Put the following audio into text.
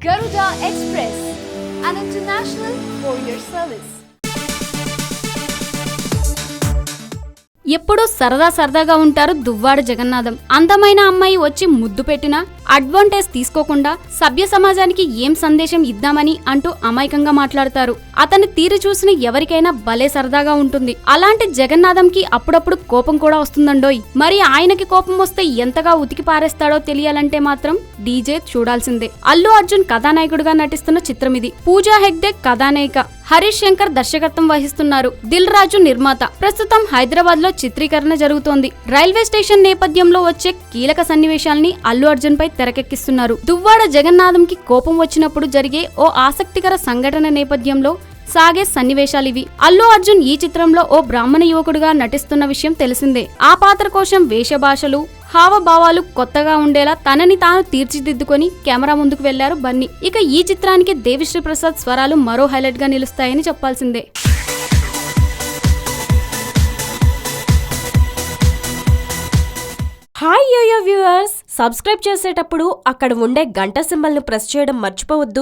Garuda Express, an international courier service. ఎప్పుడూ సరదాగా ఉంటారు దువ్వాడ జగన్నాథం. అందమైన అమ్మాయి వచ్చి ముద్దు పెట్టినా అడ్వాంటేజ్ తీసుకోకుండా సభ్య సమాజానికి ఏం సందేశం ఇద్దామని అంటూ అమాయకంగా మాట్లాడతారు. అతని తీరు చూసిన ఎవరికైనా భలే సరదాగా ఉంటుంది. అలాంటి జగన్నాథంకి అప్పుడప్పుడు కోపం కూడా వస్తుందండోయ్. మరి ఆయనకి కోపం వస్తే ఎంతగా ఉతికి పారేస్తాడో తెలియాలంటే మాత్రం డీజే చూడాల్సిందే. అల్లు అర్జున్ కథానాయకుడిగా నటిస్తున్న చిత్రం ఇది. పూజా హెగ్డే కథానాయిక, హరీష్ శంకర్ దర్శకత్వం వహిస్తున్నారు. దిల్ రాజు నిర్మాత. ప్రస్తుతం హైదరాబాద్ లో చిత్రీకరణ జరుగుతోంది. రైల్వే స్టేషన్ నేపథ్యంలో వచ్చే కీలక సన్నివేశాల్ని అల్లు అర్జున్ పై తెరకెక్కిస్తున్నారు. దువ్వాడ జగన్నాథంకి కోపం వచ్చినప్పుడు జరిగే ఓ ఆసక్తికర సంఘటన నేపథ్యంలో సాగే సన్నివేశాలివి. అల్లు అర్జున్ ఈ చిత్రంలో ఓ బ్రాహ్మణ యువకుడిగా నటిస్తున్న విషయం తెలిసిందే. ఆ పాత్ర కోసం వేషభాషలు, హావభావాలు కొత్తగా ఉండేలా తనని తాను తీర్చిదిద్దుకొని కెమెరా ముందుకు వెళ్లారు బన్నీ. ఇక ఈ చిత్రానికి దేవిశ్రీ ప్రసాద్ స్వరాలు మరో హైలైట్ గా నిలుస్తాయని చెప్పాల్సిందే. హాయ్ యోయో వ్యూవర్స్, సబ్స్క్రైబ్ చేసేటప్పుడు అక్కడ ఉండే గంట సింబల్ ను ప్రెస్ చేయడం మర్చిపోవద్దు.